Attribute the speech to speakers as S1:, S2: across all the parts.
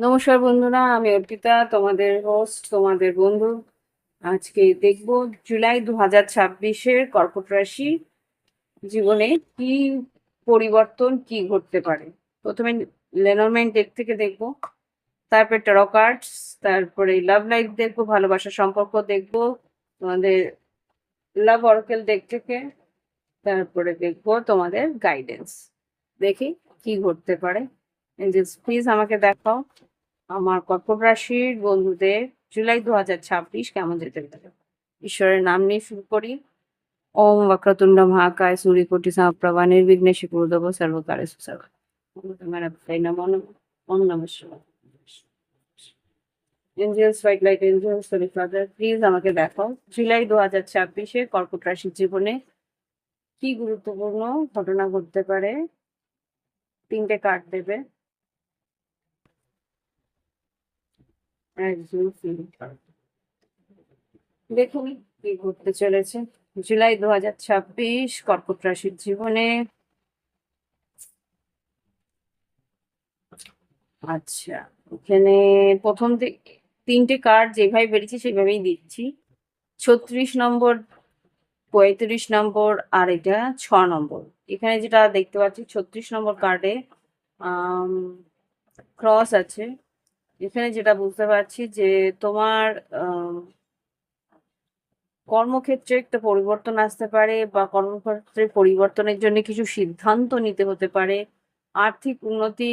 S1: নমস্কার বন্ধুরা, আমি অর্পিতা, তোমাদের হোস্ট, তোমাদের বন্ধু। আজকে দেখব জুলাই 2026-এর কর্কট রাশি জীবনে কি পরিবর্তন, কি ঘটতে পারে। প্রথমে লেনরম্যান ডেক থেকে দেখব, তারপরে ট্যারো কার্ডস, তারপরে লাভ লাইফ দেখবো, ভালোবাসার সম্পর্ক দেখবো তোমাদের লাভ অরাকেল ডেক থেকে, তারপরে দেখবো তোমাদের গাইডেন্স। দেখি কি ঘটতে পারে। এঞ্জেলস প্লিজ আমাকে দেখাও আমার কর্কট রাশির বন্ধুদের জুলাই 2026 কেমন যেতে পারে। ঈশ্বরের নাম নিয়ে শুরু করি। ওম বক্রতুণ্ড মহাকায় সূর্যকোটি সমপ্রভা নির্বিঘ্নেষে কুরুদেব সর্বকার্যেষু সর্বদা। ওম নমঃ শিবায়। Angels, white light angels, holy father, please আমাকে দেখাও জুলাই 2026-এ কর্কট রাশির জীবনে কি গুরুত্বপূর্ণ ঘটনা ঘটতে পারে। 3টে কার্ড দেবে। একজন দেখুন কি ঘটতে চলেছে জুলাই 2026 কর্কট রাশির জীবনে। আচ্ছা, এখানে প্রথম 3টে কার্ড যেভাবে বেরিয়েছে সেভাবেই দিচ্ছি। 36 নম্বর, 35 নম্বর, আর এটা 6 নম্বর। এখানে যেটা দেখতে পাচ্ছি 36 নম্বর কার্ডে ক্রস আছে। এখানে যেটা বুঝতে পারছি যে তোমার কর্মক্ষেত্রে একটা পরিবর্তন আসতে পারে, বা কর্মক্ষেত্রে পরিবর্তনের জন্য কিছু সিদ্ধান্ত নিতে হতে পারে। আর্থিক উন্নতি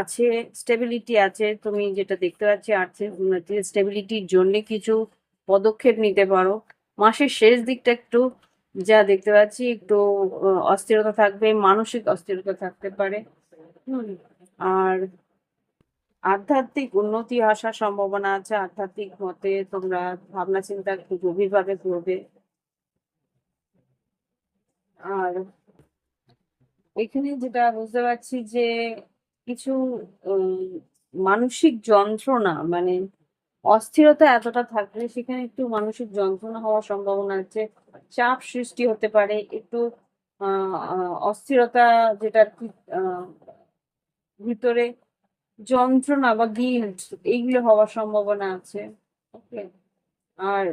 S1: আছে, স্টেবিলিটি আছে। তুমি যেটা দেখতে পাচ্ছি আর্থিক উন্নতি স্টেবিলিটির জন্য কিছু পদক্ষেপ নিতে পারো। মাসের শেষ দিকটা একটু যা দেখতে পাচ্ছি একটু অস্থিরতা থাকবে, মানসিক অস্থিরতা থাকতে পারে। আর আধ্যাত্মিক উন্নতি আসার সম্ভাবনা আছে। আধ্যাত্মিক মতে তোমরা ভাবনা চিন্তা একটু গভীরভাবে করবে। আর এখানে যেটা বুঝতে পারছি যে কিছু উম, মানসিক যন্ত্রণা, মানে অস্থিরতা এতটা থাকলে সেখানে একটু মানসিক যন্ত্রণা হওয়ার সম্ভাবনা আছে। চাপ সৃষ্টি হতে পারে একটু। অস্থিরতা যেটা আর কি, ভিতরে যন্ত্রণা বা গিল্ট এইগুলো হওয়ার সম্ভাবনা আছে। ওকে। আর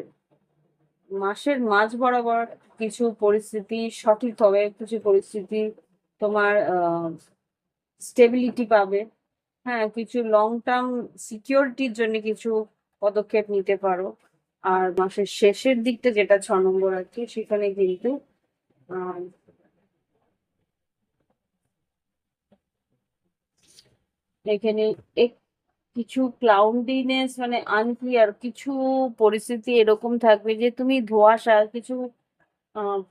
S1: মাসের মাঝ বরাবর কিছু পরিস্থিতি সঠিক হবে, কিছু পরিস্থিতি তোমার স্টেবিলিটি পাবে। হ্যাঁ, কিছু লং টার্ম সিকিউরিটির জন্য কিছু পদক্ষেপ নিতে পারো। আর মাসের শেষের দিকটা যেটা 6 নম্বর আছে সেখানে কিন্তু আহ, এখানে এক কিছু ক্লাউডিনেস, মানে আনক্লিয়ার কিছু পরিস্থিতি এরকম থাকবে যে তুমি ধোঁয়াশা কিছু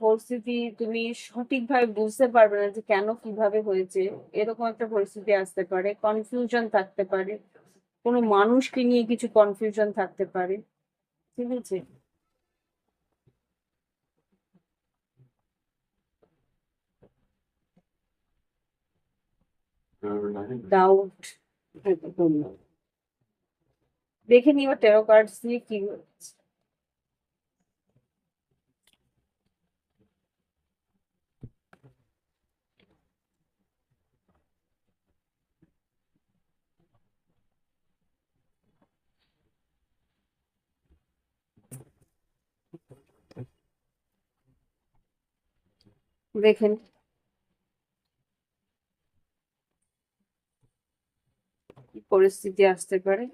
S1: পরিস্থিতি তুমি সঠিকভাবে বুঝতে পারবে না যে কেন কিভাবে হয়েছে। এরকম একটা পরিস্থিতি আসতে পারে, কনফিউশন থাকতে পারে, কোনো মানুষকে নিয়ে কিছু কনফিউশন থাকতে পারে। ঠিক আছে। ডাউট দেখে নিও টেরো কার্ডস দিয়ে কি হচ্ছে। দেখেন কি পরিস্থিতি আসতে পারে।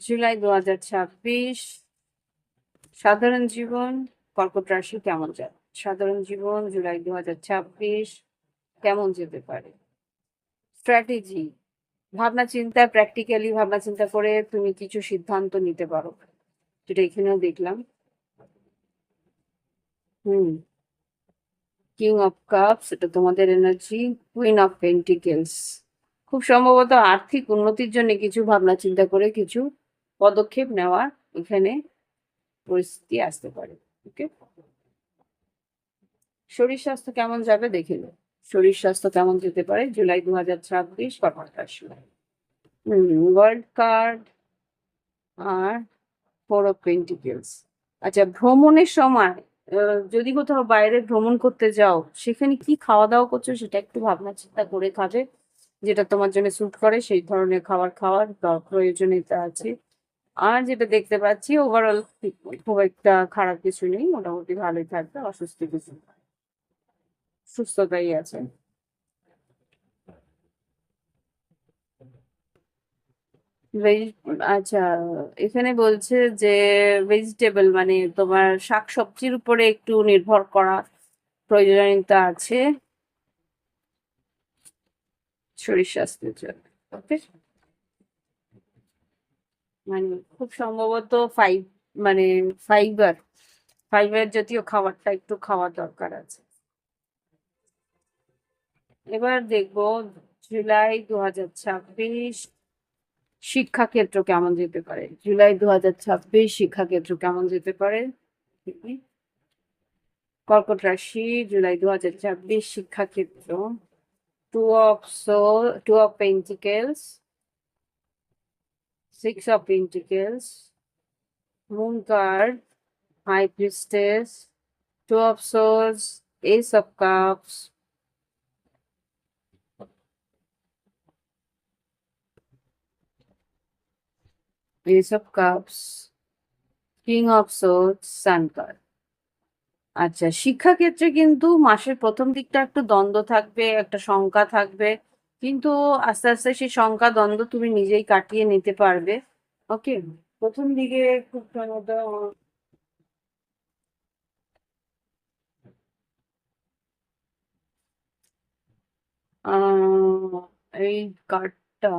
S1: জুলাই 2026 সাধারণ জীবন কর্কট রাশি কেমন যায়। সাধারণ জীবন জুলাই 2026 কেমন যেতে পারে। স্ট্র্যাটেজি, ভাবনা চিন্তা, প্র্যাকটিক্যালি ভাবনা চিন্তা করে তুমি কিছু সিদ্ধান্ত নিতে পারো, যেটা এখানেও দেখলাম। হুম। কিং অফ কাপস এটা তোমাদের এনার্জি। কুইন অফ পেন্টিকেলস খুব সম্ভবত আর্থিক উন্নতির জন্য কিছু ভাবনা চিন্তা করে কিছু পদক্ষেপ নেওয়ার এখানে পরিস্থিতি আসতে পারে। ওকে। শরীর স্বাস্থ্য কেমন যাবে দেখে নে। শরীর স্বাস্থ্য কেমন যেতে পারে জুলাই 2026 কর্কট রাশি। ওয়ার্ল্ড কার্ড আর ফোর অফ পেন্টিকেলস। আচ্ছা, ভ্রমণের সময় যদি কোথাও বাইরে ভ্রমণ করতে যাও সেখানে কি খাওয়া দাওয়া করছো সেটা একটু ভাবনা চিন্তা করে খাবে, যেটা তোমার জন্য স্যুট করে সেই ধরনের খাবার খাওয়ার প্রয়োজনীয়তা আছে। আর যেটা দেখতে পাচ্ছি ওভারঅল খুব একটা খারাপ কিছু নেই, মোটামুটি ভালোই থাকবে, অসুস্থ কিছু না, সুস্থতাই আছে। ভেজ, আচ্ছা, এখানে বলছে যে ভেজিটেবল মানে তোমার শাকসবজির উপরে একটু নির্ভর করা প্রয়োজনীয়তা আছে শরীর স্বাস্থ্যের জন্য। ওকে, মানে খুব সম্ভবত মানে ফাইবার ফাইবার জাতীয় খাবারটা একটু খাওয়া দরকার আছে। এবার দেখবো জুলাই 2026 শিক্ষাক্ষেত্র কেমন যেতে পারে। জুলাই 2026 শিক্ষাক্ষেত্র কেমন যেতে পারে। কর্কট রাশি, জুলাই 2026 শিক্ষাক্ষেত্র। Two of pentacles, 6 of Pentacles, moon card, high priestess, 2 of Swords, Ace of Cups, king of swords, sun card. আচ্ছা, শিক্ষাক্ষেত্রে কিন্তু মাসের প্রথম দিকটা একটু দ্বন্দ্ব থাকবে, একটা শঙ্কা থাকবে, কিন্তু আস্তে আস্তে সেই শঙ্কা দ্বন্দ্ব তুমি নিজেই কাটিয়ে নিতে পারবে। ওকে, প্রথম দিকে খুব সম্ভবত এই কার্ডটা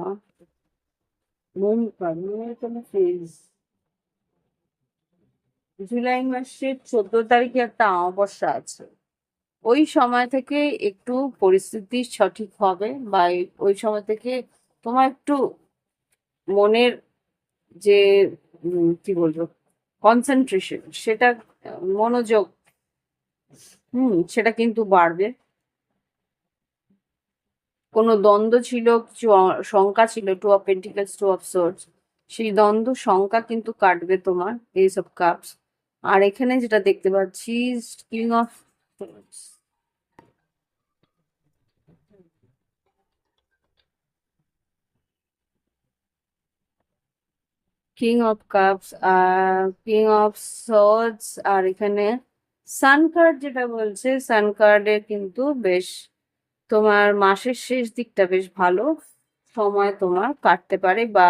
S1: মুন কার্ড, মুনের কোনো ফেজ জুলাই মাসের 14 তারিখে একটা অমাবস্যা আছে, ওই সময় থেকে একটু পরিস্থিতি সঠিক হবে, বা ওই সময় থেকে তোমার একটু মনের যে কি বলবো কনসেন্ট্রেশন, সেটা মনোযোগ, সেটা কিন্তু বাড়বে। কোনো দ্বন্দ্ব ছিল, কিছু শঙ্কা ছিল, 2 of Pentacles, 2 of Swords, সেই দ্বন্দ্ব শঙ্কা কিন্তু কাটবে তোমার, Ace of Cups। আর এখানে যেটা দেখতে পাচ্ছি king of king of cups আর কিং অফ সোর্ডস, আর এখানে সান কার্ড যেটা বলছে, সান কার্ডে কিন্তু বেশ তোমার মাসের শেষ দিকটা বেশ ভালো সময় তোমার কাটতে পারে, বা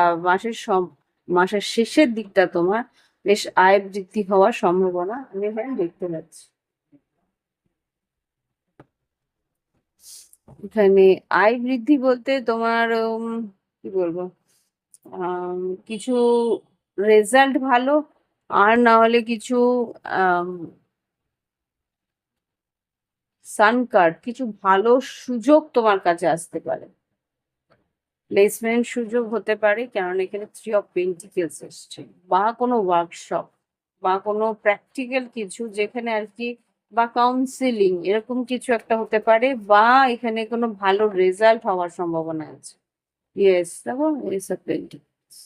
S1: মাসের শেষের দিকটা তোমার বেশ আয় বৃদ্ধি হওয়ার সম্ভাবনা আমি এখানে দেখতে পাচ্ছি। এখানে আয় বৃদ্ধি বলতে তোমার কি বলবো, আম, কিছু রেজাল্ট ভালো, আর না হলে কিছু সান কার্ড কিছু ভালো সুযোগ তোমার কাছে আসতে পারে, প্লেসমেন্ট সুযোগ হতে পারে, কারণ এখানে 3 of Pentacles এসছে, বা কোনো ওয়ার্কশপ বা কোনো প্র্যাকটিক্যাল কিছু যেখানে আর কি, বা কাউন্সিলিং এরকম কিছু একটা হতে পারে, বা এখানে কোনো ভালো রেজাল্ট হওয়ার সম্ভাবনা আছে। ইয়েস, দেখো Ace of Pentacles,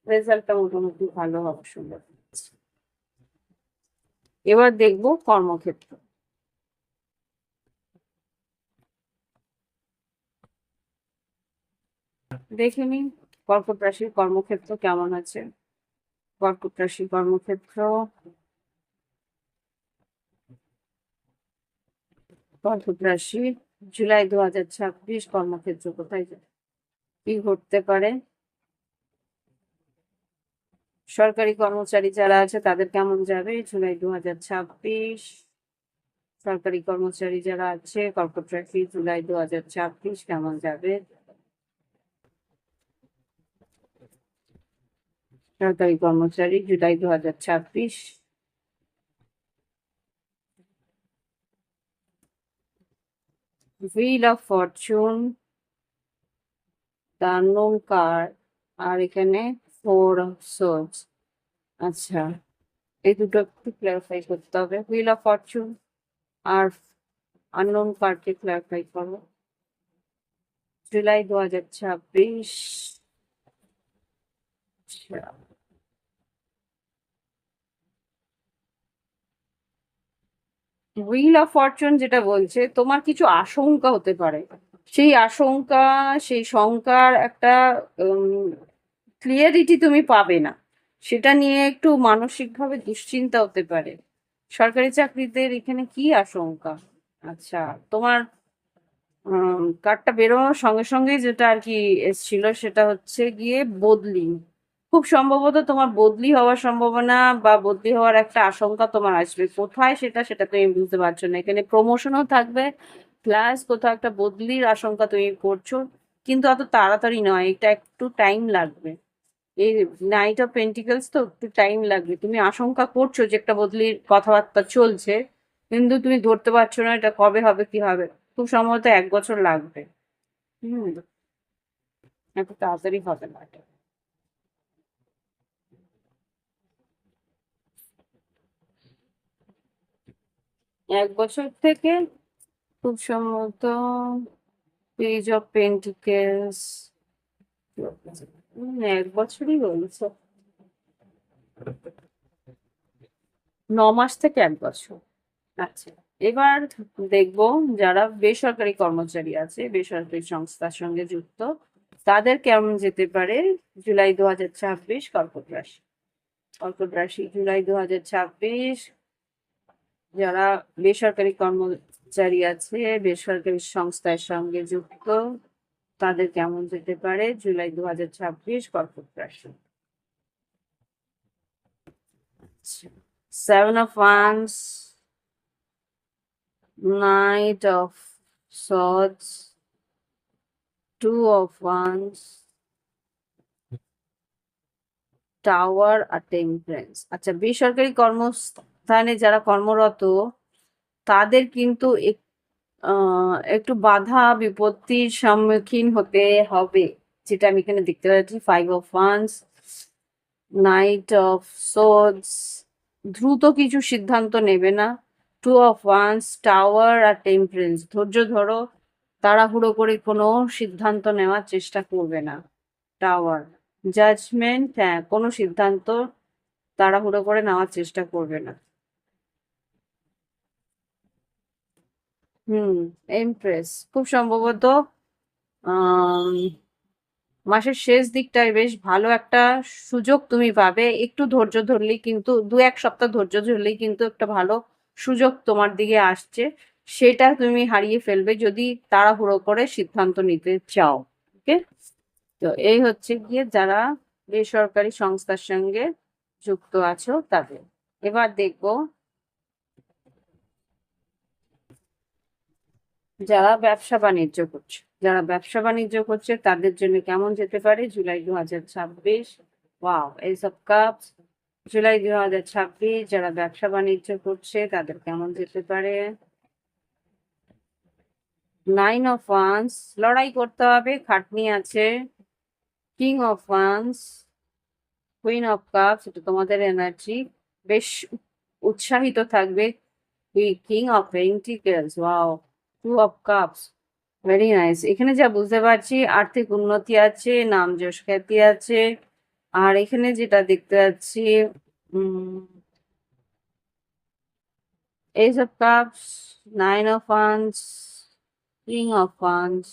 S1: রেজাল্টটা মোটামুটি ভালো হওয়ার সম্ভাবনা আছে। এবার দেখবো কর্মক্ষেত্র। দেখে নিন কর্কট রাশির কর্মক্ষেত্র কেমন আছে। কর্কট রাশির কর্মক্ষেত্র, কর্কট রাশি, জুলাই 2026 কর্মক্ষেত্র কোথায় যাবে, কি ঘটতে পারে। সরকারি কর্মচারী যারা আছে তাদের কেমন যাবে জুলাই 2026। সরকারি কর্মচারী যারা আছে কর্কট রাশি, জুলাই 2026 কেমন যাবে। সরকারি কর্মচারী July 2026। Wheel of fortune, the unknown card, আর এখানে 4 of Swords। আচ্ছা, এই দুটো একটু ক্লারিফাই করতে হবে, হুইল অফ ফরচুন আর আননোন কার্ডকে ক্লারিফাই করো। জুলাই 2026। আচ্ছা, হুইল অফ ফরচুন যেটা বলছে তোমার কিছু আশঙ্কা হতে পারে, সেই আশঙ্কা, সেই শঙ্কার একটা ক্লিয়ারিটি তুমি পাবে না, সেটা নিয়ে একটু মানসিকভাবে দুশ্চিন্তা হতে পারে। সরকারি চাকরিদের এখানে কি আশঙ্কা? আচ্ছা, তোমার কার্ডটা বেরোনোর সঙ্গে সঙ্গেই যেটা আর কি এসছিল সেটা হচ্ছে গিয়ে বদলি। খুব সম্ভবত তোমার বদলি হওয়ার সম্ভাবনা বা বদলি হওয়ার একটা আশঙ্কা তোমার আসবে। কোথায় সেটা তুমি বুঝতে পারছো না। এখানে প্রমোশনও থাকবে, প্লাস কোথাও একটা বদলির আশঙ্কা তুমি করছো, কিন্তু অত তাড়াতাড়ি নয়, এটা একটু টাইম লাগবে। এই নাইট অফ পেন্টিকলস তো একটু টাইম লাগবে। তুমি আশঙ্কা করছো যে একটা বদলির কথাবার্তা চলছে, কিন্তু তুমি ধরতে পারছো না এটা কবে হবে কি হবে। খুব সম্ভবত 1 বছর লাগবে। হুম, এত তাড়াতাড়ি হবে না এটা। 1 বছর থেকে খুব সম্ভবত পেজ অফ পেন্টিকেলস 1 বছরই বলছে, 9 মাস থেকে 1 বছর। আচ্ছা, এবার দেখবো যারা বেসরকারি কর্মচারী আছে, বেসরকারি সংস্থার সঙ্গে যুক্ত, তাদের কেমন যেতে পারে জুলাই 2026 কর্কট রাশি। কর্কট রাশি জুলাই 2026, যারা বেসরকারি কর্মচারী আছে, বেসরকারি সংস্থার সঙ্গে যুক্ত, তাদের কেমন যেতে পারে জুলাই 2026 কর্কট রাশি। Seven of wands, knight of swords, two of wands, tower আর টেম্পারেন্স। আচ্ছা, বেসরকারি কর্মস্থানে যারা কর্মরত, তাদের কিন্তু একটু বাধা বিপত্তির সম্মুখীন হতে হবে, যেটা আমি এখানে দেখতে পাচ্ছি। Five of wands, knight of swords, দ্রুত কিছু সিদ্ধান্ত নেবে না। টু অফ ওয়ান্স, টাওয়ার আর টেম্পারেন্স, ধৈর্য ধরো, তাড়াহুড়ো করে কোনো সিদ্ধান্ত নেওয়ার চেষ্টা করবে না। টাওয়ার, জাজমেন্ট, হ্যাঁ, কোনো সিদ্ধান্ত তাড়াহুড়ো করে নেওয়ার চেষ্টা করবে না। হুম, এমপ্রেস খুব সম্ভবত আম, মাসের শেষ দিকটায় বেশ ভালো একটা সুযোগ তুমি পাবে। একটু ধৈর্য ধরলেই কিন্তু, 2-1 সপ্তাহ ধৈর্য ধরলেই কিন্তু একটা ভালো সুযোগ তোমার দিকে আসছে। সেটা তুমি হারিয়ে ফেলবে যদি তাড়াহুড়ো করে সিদ্ধান্ত নিতে চাও। ওকে, তো এই হচ্ছে গিয়ে যারা বেসরকারি সংস্থার সঙ্গে যুক্ত আছো তাদের। এবার দেখবো যারা ব্যবসা বাণিজ্য করছে, যারা ব্যবসা বাণিজ্য করছে তাদের জন্য কেমন যেতে পারে July 2026। Wow, S of cups, July 2026 যারা ব্যবসা বাণিজ্য করছে তাদের কেমন যেতে পারে। নাইন অফ ওয়ান্স, লড়াই করতে হবে, খাটনি আছে। King of wands, queen of cups, এটা তোমাদের এনার্জি, বেশ উৎসাহিত থাকবে। King of pentacles, wow, two of cups, very nice. এখানে যা বুঝতে পারছি আর্থিক উন্নতি আছে, নাম যশ খ্যাতি আছে। আর এখানে যেটা দেখতে পাচ্ছি, S of cups, nine of wands, king of once.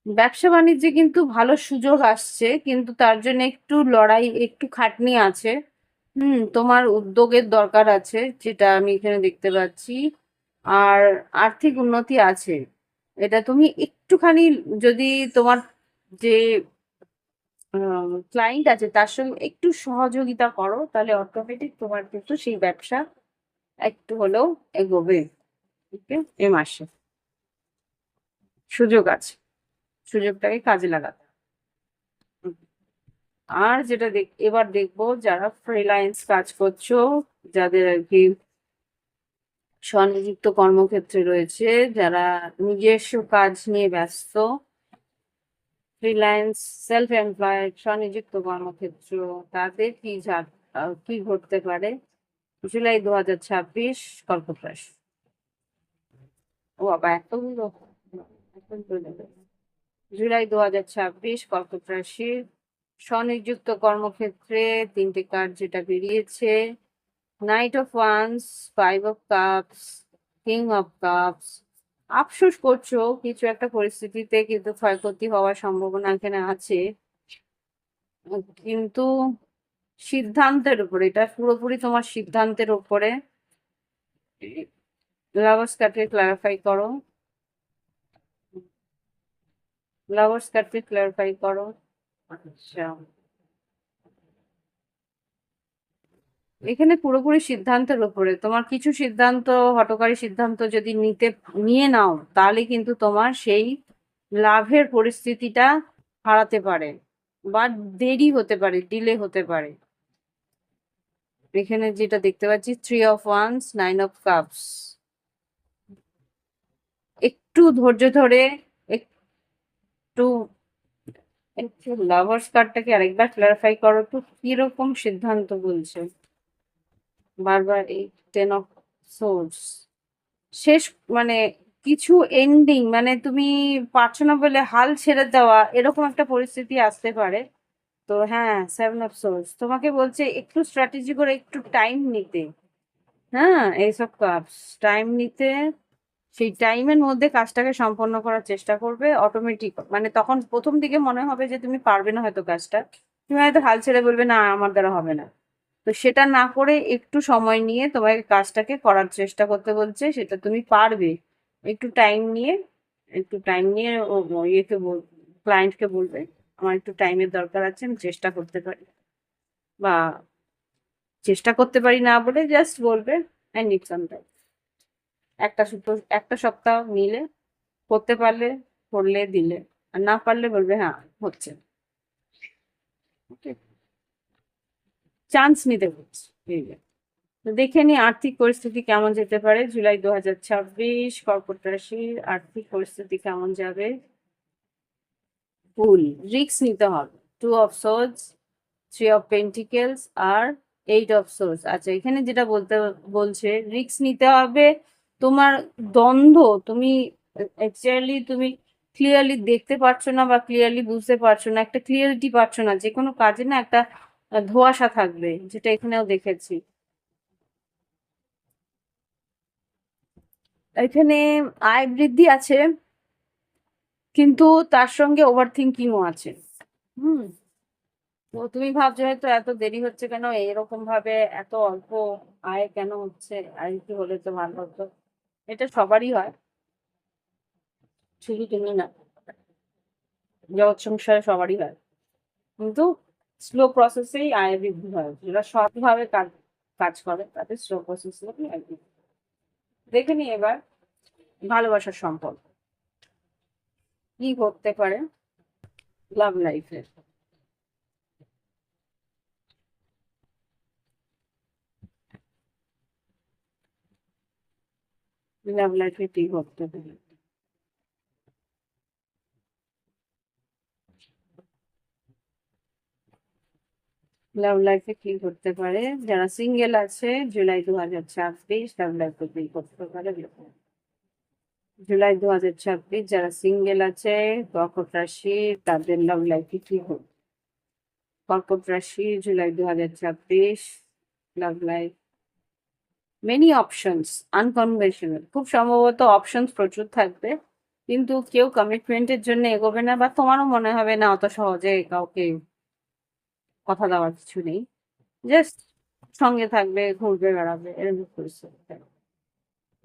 S1: ব্যবসা বাণিজ্যে কিন্তু ভালো সুযোগ আসছে, কিন্তু তার জন্য একটু লড়াই, একটু খাটনি আছে। তোমার উদ্যোগের দরকার আছে, যেটা আমি এখানে দেখতে পাচ্ছি। আর আর্থিক উন্নতি আছে, এটা তুমি একটুখানি যদি তোমার যে ক্লায়েন্ট আছে তার সঙ্গে একটু সহযোগিতা করো, তাহলে অটোমেটিক তোমার কিন্তু সেই ব্যবসা একটু হলেও এগোবে। ওকে, এ মাসে সুযোগ আছে, সুযোগটাকে কাজে লাগাতে হবে। আর যেটা এবার দেখবো যারা ফ্রিল্যান্স কাজ করছো, যাদের আর কি স্বনিযুক্ত কর্মক্ষেত্রে রয়েছে, যারা নিজস্ব কাজ নিয়ে ব্যস্ত, ফ্রিল্যান্স, সেলফ এমপ্লয়েড, স্বনিযুক্ত কর্মক্ষেত্র, তাদের কি ঘটতে পারে জুলাই 2026 কর্কট রাশি। ও বাবা, এতগুলো! জুলাই 2026 কর্কট রাশি। স্বনিযুক্ত কর্মক্ষেত্রে 3টে কার্ড যেটা বেরিয়েছে, night of wands, 5 of cups, king of cups. আফসোস করছো কিছু একটা পরিস্থিতিতে, কিন্তু ক্ষয়ক্ষতি হওয়ার সম্ভাবনা এখানে আছে। কিন্তু সিদ্ধান্তের উপরে, এটা পুরোপুরি তোমার সিদ্ধান্তের উপরে। লাভার্স কার্ডকে ক্লারিফাই করো, লাভার্স কার্ডকে ক্লারিফাই করো। আচ্ছা, এখানে পুরোপুরি সিদ্ধান্তের উপরে। তোমার কিছু সিদ্ধান্ত, হঠকারী সিদ্ধান্ত যদি নিয়ে নাও, তাহলে কিন্তু তোমার সেই লাভের পরিস্থিতিটা হারাতে পারে, বা দেরি হতে পারে, ডিলে হতে পারে। এখানে যেটা দেখতে পাচ্ছি, 3 অফ ওয়ান্স, 9 অফ কাপস। একটু ধৈর্য ধরে, একটু একটু লাভার্স কার্ডটাকে আরেকবার ক্লারিফাই করো তো, কিরকম সিদ্ধান্ত বলছে বারবার এই 10 অফ সোর্স। শেষ, মানে কিছু এন্ডিং, মানে তুমি পারছো না বলে হাল ছেড়ে দেওয়া, এরকম একটা পরিস্থিতি আসতে পারে। তো হ্যাঁ, 7 অফ সোর্স তোমাকে বলছে একটু স্ট্র্যাটেজি করে, একটু টাইম নিতে। হ্যাঁ, এইসব কাপস, টাইম নিতে। সেই টাইমের মধ্যে কাজটাকে সম্পন্ন করার চেষ্টা করবে অটোমেটিক। মানে তখন প্রথম দিকে মনে হবে যে তুমি পারবে না হয়তো কাজটা, তুমি হয়তো হাল ছেড়ে বলবে না আমার দ্বারা হবে না। তো সেটা না করে একটু সময় নিয়ে তোমাকে কাজটাকে করার চেষ্টা করতে বলছে, সেটা তুমি পারবে। একটু টাইম নিয়ে, একটু টাইম নিয়ে ইয়েকে ক্লায়েন্টকে বলবে আমার একটু টাইমের দরকার আছে, আমি চেষ্টা করতে পারি, বা চেষ্টা করতে পারি না বলে জাস্ট বলবে আই নিড সাম টাইম। একটা সপ্তাহ নিলে, করতে পারলে করলে দিলে, আর না পারলে বলবে হ্যাঁ হচ্ছে। চান্স নিতে বলছে, ঠিক আছে। তো দেখে নি আর্থিক পরিস্থিতি কেমন যেতে পারে জুলাই 2026, কর্কট রাশির আর্থিক পরিস্থিতি কেমন যাবে। ফুল রিস্ক নিতে হবে। 2 অফ সোর্স, 3 অফ পেন্টিকেলস, আর 8 অফ সোর্স। আচ্ছা, এখানে যেটা বলছে রিস্ক নিতে হবে। তোমার দ্বন্দ্ব, তুমি অ্যাকচুয়ালি তুমি ক্লিয়ারলি দেখতে পারছো না, বা ক্লিয়ারলি বুঝতে পারছো না, একটা ক্লিয়ারিটি পাচ্ছ না। যে কোনো কাজে না একটা ধোঁয়াশা থাকবে, যেটা এখানেও দেখেছি। এখানে আয় বৃদ্ধি আছে, কিন্তু তার সঙ্গে ওভার থিঙ্কিংও আছে। হুম। তো তুমি ভাবছো হয়তো এত দেরি হচ্ছে কেন, এরকম ভাবে এত অল্প আয় কেন হচ্ছে, আর একটু হলে তো ভালো হতো। এটা সবারই হয়, শুধু তুমি না, জগৎ সংসারে সবারই হয়। কিন্তু স্লো প্রসেসেই আয় বৃদ্ধি হয়, যারা সৎভাবে কাজ কাজ করে তাদের স্লো প্রসেসে আয় বৃদ্ধি। দেখে নি এবার ভালোবাসার সম্পর্ক কি করতে পারে লাভ লাইফে। লাভ লাইফে কি করতে পারে, লাভ লাইফে কি করতে পারে। যারা সিঙ্গেল আছে, জুলাই 2026 লাভ লাইফে কি করতে পারে। জুলাই 2026 যারা সিঙ্গেল আছে, কর্কট রাশি, তাদের লাভ লাইফে কি হবে। কর্কট রাশি, জুলাই 2026 love life, many options, unconventional. খুব সম্ভবত অপশনস প্রচুর থাকবে, কিন্তু কেউ কমিটমেন্টের জন্য এগোবে না, বা তোমারও মনে হবে না অত সহজে কাউকে কথা দেওয়ার কিছু নেই। জাস্ট সঙ্গে থাকবে, ঘুরবে বেড়াবে, এরকম পরিস্থিতি।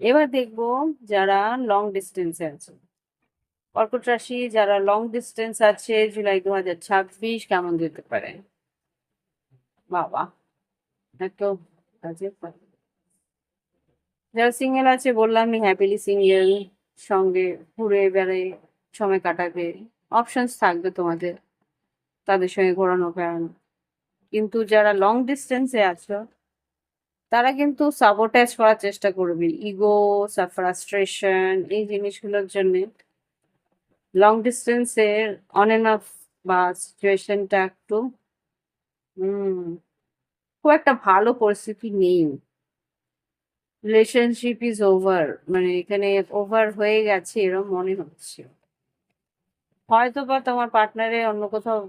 S1: এবার দেখবো যারা লং ডিস্টেন্সে আছে, কর্কট রাশি যারা লং ডিস্টেন্স আছে, জুলাই 2026 কেমন যেতে পারে। বাবা, এত কাজের কথা। যারা সিঙ্গেল আছে বললামই, হ্যাপিলি সিঙ্গেল, সঙ্গে ঘুরে বেড়ে সময় কাটাবে, অপশনস থাকবে তোমাদের তাদের সঙ্গে ঘোরানো বেড়ানো। কিন্তু যারা লং ডিস্টেন্সে আছো, তারা কিন্তু সাবোটাজ করার চেষ্টা করবে, ইগো, ফ্রাস্ট্রেশন, এই জিনিসগুলোর জন্য লং ডিস্টেন্সের অন এন্ড অফ বা সিচুয়েশনটা একটু খুব একটা ভালো পরিস্থিতি নেই। রিলেশনশিপ ইজ ওভার, মানে এখানে ওভার হয়ে গেছে এরকম মনে হচ্ছে। হয়তো বা তোমার পার্টনারে অন্য কোথাও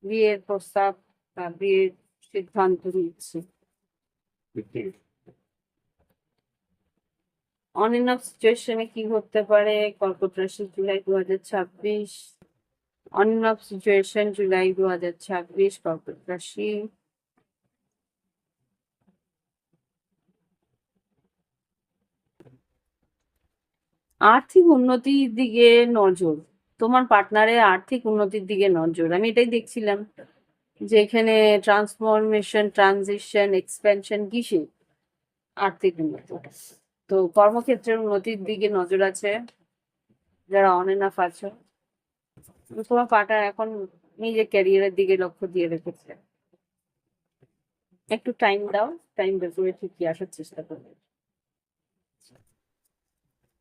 S1: বিয়ের প্রস্তাব বা বিয়ের সিদ্ধান্ত নিচ্ছে। অন এন্ড অফ সিচুয়েশনে কি হতে পারে কর্কট রাশি জুলাই 2026? On end of situation July 2026 কর্কট রাশি। আর্থিক উন্নতির দিকে নজর, তোমার পার্টনারের আর্থিক উন্নতির দিকে নজর, আমি এটাই দেখছিলাম যে এখানে ট্রান্সফরমেশন, ট্রানজিশন, এক্সপেনশন কিসে? আর্থিক উন্নতি। তো কর্মক্ষেত্রের উন্নতির দিকে নজর আছে যারা অন এন্ড অফ আছো। তোমার পার্টনার এখন নিজের ক্যারিয়ারের দিকে লক্ষ্য দিয়ে রেখেছে। একটু টাইম দাও, টাইম বের করে ঠিকই আসার চেষ্টা করবে।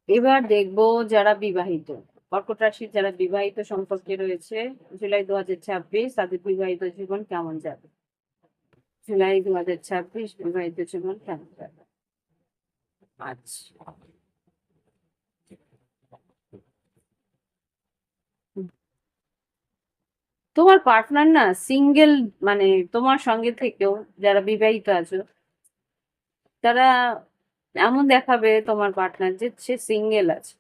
S1: এবার দেখবো যারা বিবাহিত, কর্কট রাশির যারা বিবাহিত সম্পর্কে রয়েছে জুলাই 2026 তাদের বিবাহিত জীবন কেমন যাবে? জুলাই 2026 বিবাহিত জীবন কেমন যাবে? আচ্ছা, তোমার পার্টনার না সিঙ্গেল, মানে তোমার সঙ্গে থেকেও যারা বিবাহিত আছো তারা এমন দেখাবে তোমার পার্টনার যে সে সিঙ্গেল আছে।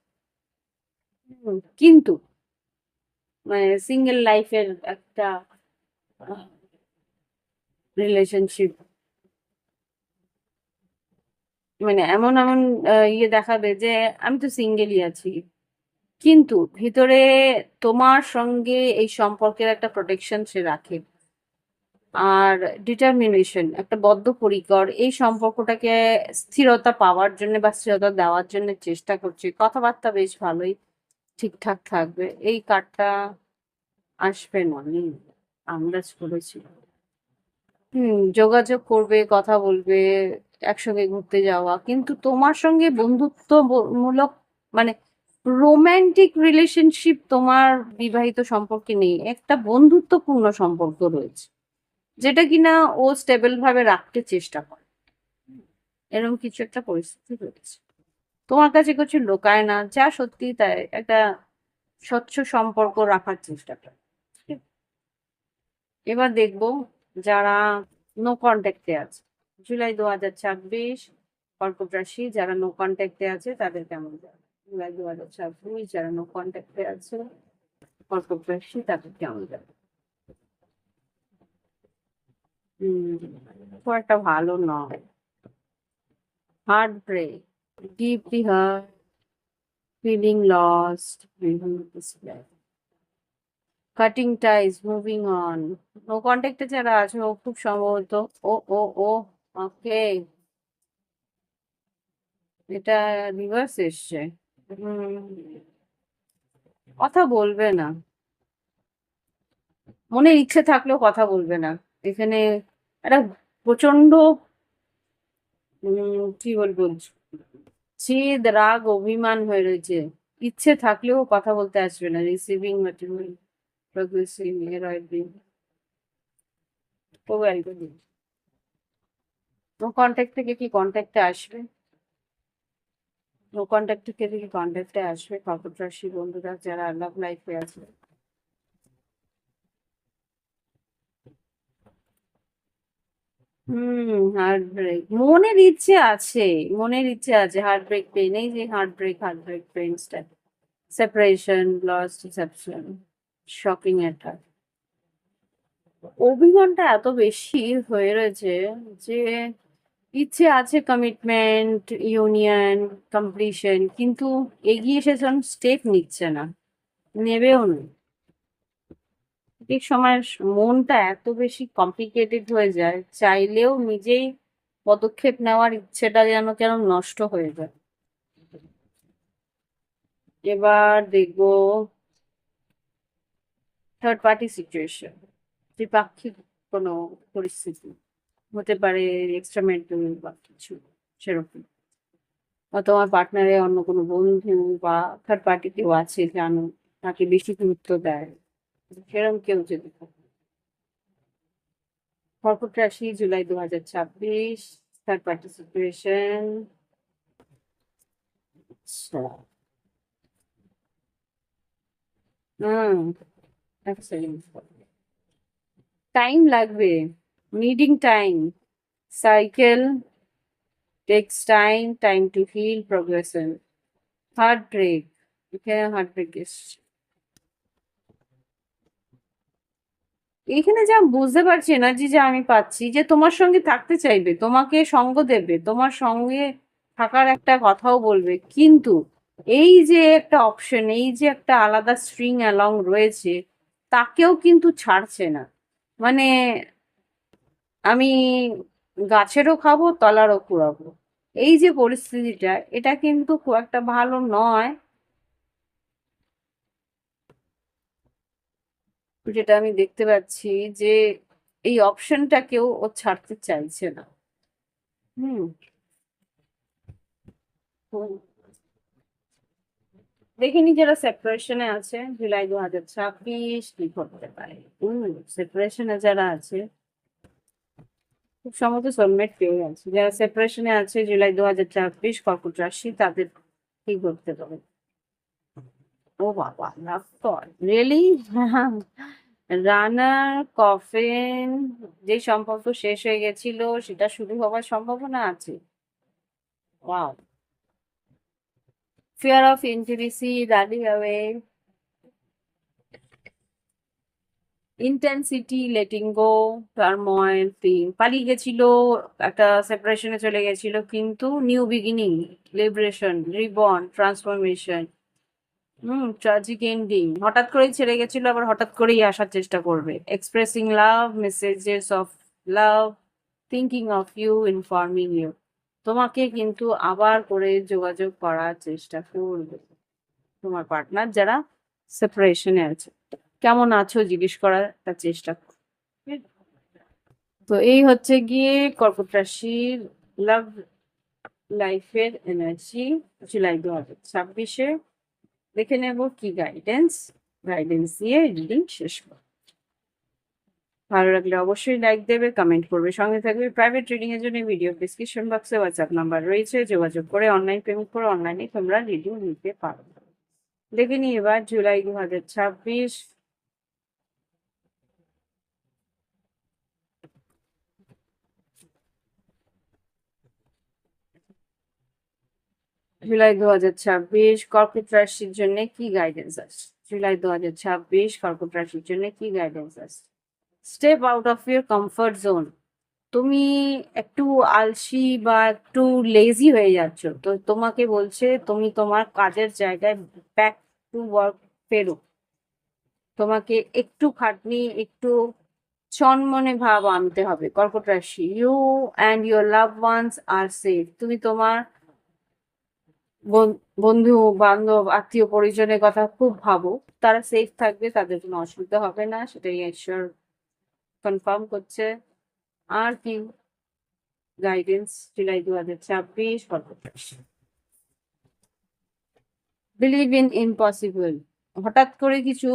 S1: কিন্তু মানে সিঙ্গেল লাইফের একটা রিলেশনশিপ, মানে এমন এমন ইয়ে দেখাবে যে আমি তো সিঙ্গেলই আছি, কিন্তু ভিতরে তোমার সঙ্গে এই সম্পর্কের একটা প্রোটেকশন সে রাখে। আর ডিটারমিনেশন, একটা বদ্ধপরিকর এই সম্পর্কটাকে স্থিরতা পাওয়ার জন্য বা স্থিরতা দেওয়ার জন্য চেষ্টা করছে। কথাবার্তা বেশ ভালোই ঠিকঠাক থাকবে। এই কার্ডটা আসবে না, আমি আন্দাজ করেছি। যোগাযোগ করবে, কথা বলবে, একসঙ্গে ঘুরতে যাওয়া, কিন্তু তোমার সঙ্গে মূলক, মানে রোমান্টিক রিলেশনশিপ তোমার বিবাহিত সম্পর্কে নেই, একটা বন্ধুত্বপূর্ণ সম্পর্ক রয়েছে যেটা কিনা ও স্টেবল ভাবে রাখতে চেষ্টা করে। এরকম কিছু একটা পরিস্থিতি রয়েছে। তোমার কাছে কিছু লুকায় না, যা সত্যি তাই একটা স্বচ্ছ সম্পর্ক রাখার চেষ্টা করে। এবার দেখবো যারা নো কন্ট্যাক্টে আছে জুলাই 2026 কর্কট রাশি যারা নো কন্ট্যাক্টে আছে তাদের কেমন যাবে? জুলাই 2026 যারা নো কন্ট্যাক্টে আছে কর্কট রাশি তাদের কেমন যাবে? খুব একটা ভালো নয়। Heartbreak, deeply hurt, feeling lost, cutting ties, moving on. No কন্ট্যাক্টে যারা আছে ও খুব সম্ভবত, ও ও ও ওকে, এটা রিভার্স এসছে। কথা বলবে না, মনের ইচ্ছে থাকলেও কথা বলবে না। এখানে একটা প্রচন্ড কি বলবো, জেদ, রাগ, অভিমান হয়ে রয়েছে। ইচ্ছে থাকলেও কথা বলতে আসবে না। রিসিভিং ম্যাটেরিয়াল, প্রগ্রেসিভ হেরয়েড, নো কন্ট্যাক্ট থেকে কি কন্ট্যাক্টে আসবে? নো কন্ট্যাক্ট থেকে কি কন্ট্যাক্টে আসবে কর্কট রাশি বন্ধুরা যারা লাভ লাইফে আছে? হার্ট ব্রেক, মনের ইচ্ছে আছে, মনের ইচ্ছে আছে। হার্ট ব্রেক পেন, এই যে হার্ট ব্রেক পেনসটা, separation, loss, deception, shocking attack, অভিমানটা এত বেশি হয়ে রয়েছে যে ইচ্ছে আছে কমিটমেন্ট, ইউনিয়ন, কমপ্লিশন, কিন্তু এগিয়ে এসে যখন স্টেপ নিচ্ছে না, নেবেও না। ঠিক সময় মনটা এত বেশি কমপ্লিকেটেড হয়ে যায়, চাইলেও নিজেই পদক্ষেপ নেওয়ার ইচ্ছেটা যেন কেন নষ্ট হয়ে যায়। এবার দেখবো থার্ড পার্টি সিচুয়েশন, ত্রিপাক্ষিক কোনো পরিস্থিতি হতে পারে, এক্সট্রা ম্যারিটাল বা কিছু সেরকম, বা তোমার পার্টনারে অন্য কোনো বন্ধু বা থার্ড পার্টি কেউ আছে জানো, তাকে বেশি গুরুত্ব দেয়, সেরকম কেউ যদি থাকে। কর্কট রাশি জুলাই 2026 থার্ড পার্টি সিচুয়েশন। আচ্ছা, হুম, এক সেকেন্ড। টাইম লাগবে, needing time, cycle takes time, time to heal, progression, heartbreak, এখানে হার্ট ব্রেক এসছে। এখানে যা বুঝতে পারছি এনার্জি যে আমি পাচ্ছি, যে তোমার সঙ্গে থাকতে চাইবে, তোমাকে সঙ্গ দেবে, তোমার সঙ্গে থাকার একটা কথাও বলবে, কিন্তু এই যে একটা অপশন, এই যে একটা আলাদা স্ট্রিং অ্যালং রয়েছে, তাকেও কিন্তু ছাড়ছে না। মানে আমি গাছেরও খাবো, তলারও কুড়াবো, এই যে পরিস্থিতিটা, এটা কিন্তু খুব একটা ভালো নয়, যেটা আমি দেখতে পাচ্ছি, যে এই অপশনটাকেও ও ছাড়তে চাইছে না। হুম। হুম। দেখিনি যারা সেপারেশনে আছে, জুলাই 2026 কি করতে পারে। সেপারেশনে যারা আছে, খুব সম্ভবত সোলমেট পেয়ে গেছে। যারা সেপারেশনে আছে জুলাই 2026, কর্কট রাশি, তাদের কি করতে পারে। ও বাবা, লাভ কর রিয়েলি। রানার কফিন, যে সম্পর্ক শেষ হয়ে গেছিল সেটা শুরু হওয়ার সম্ভাবনা আছে। Wow. Fear of intimacy, running away, intensity, letting go, turmoil, পালিয়ে গেছিল, একটা সেপারেশনে চলে গেছিল, কিন্তু new beginning, liberation, reborn, transformation. Tragic ending, হঠাৎ করেই ছেড়ে গেছিল, আবার হঠাৎ করেই আসার চেষ্টা করবে। Expressing love, messages of love, thinking of you, informing you, তোমাকে কিন্তু আবার করে যোগাযোগ করার চেষ্টা করবে। তোমার পার্টনার যারা সেপারেশনে আছে, কেমন আছো জিজ্ঞেস করার একটা চেষ্টা করবে। তো এই হচ্ছে গিয়ে কর্কট রাশির লাভ লাইফের এনার্জি জুলাই 2026-এ। দেখে নেব কি গাইডেন্স, গাইডেন্স দিয়ে রিডিং শেষ করব। ভালো লাগলে অবশ্যই লাইক দেবে, কমেন্ট করবে, সঙ্গে থাকবে। প্রাইভেট রিডিং এর জন্য ভিডিও ডিসক্রিপশন বক্সে হোয়াটসঅ্যাপ নাম্বার রয়েছে, যোগাযোগ করে অনলাইন পেমেন্ট করে অনলাইনে তোমরা রিডিং নিতে পারো। দেখে নিই এবার জুলাই 2026, জুলাই 2026 কর্কট রাশির জন্য কি গাইডেন্স আছে। জুলাই 2026 কর্কট রাশির জন্য কি গাইডেন্স আছে। Step out of your comfort zone. তুমি একটু আলসি বা একটু লেজি হয়ে যাচ্ছ, তো তোমাকে বলছে তুমি তোমার কাজের জায়গায় ব্যাক টু ওয়ার্ক ফেরো। তোমাকে একটু খাটনি, একটু চনমনে ভাব আনতে হবে। কর্কট রাশি, you and your love ones are safe. তুমি তোমার বন্ধু বান্ধব আত্মীয় পরিজনের কথা খুব ভাবো, তারা সেফ থাকবে, তাদের কোনো অসুবিধা হবে না, সেটাই ঈশ্বর কনফার্ম করছে। আর কি গাইডেন্স জুলাই 2026 কর্কট রাশি। বিলিভ ইন ইম্পসিবল, হঠাৎ করে কিছু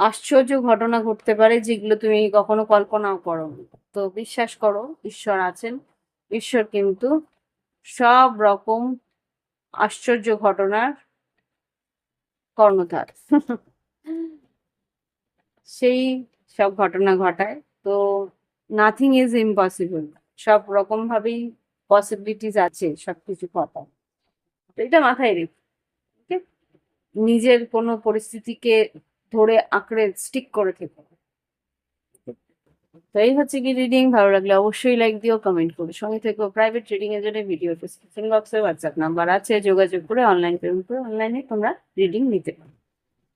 S1: আশ্চর্য ঘটনা ঘটতে পারে, যেগুলো তুমি কখনো কল্পনাও করো। তো বিশ্বাস করো, ঈশ্বর আছেন, ঈশ্বর কিন্তু সব রকম আশ্চর্য ঘটনার কর্ণধার। সেই সব ঘটনা ঘটায়। তো নাথিং ইজ ইম্পসিবল, সব রকম ভাবেই পসিবিলিটিস আছে সবকিছু ঘটার। তো এটা মাথায় রেখে, ওকে, নিজের কোনো পরিস্থিতিকে ধরে আঁকড়ে স্টিক করে থেকো। তো এই হচ্ছে কি রিডিং, ভালো লাগলে অবশ্যই লাইক দিও, কমেন্ট করো, সঙ্গে থেকো। প্রাইভেট রিডিং এর জন্য ভিডিও ডিসক্রিপশন বক্সে হোয়াটসঅ্যাপ নাম্বার আছে, যোগাযোগ করে অনলাইন পেমেন্ট করে অনলাইনে তোমরা রিডিং নিতে পারো।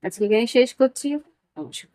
S1: আজকে এখানে শেষ করছি। নমস্কার।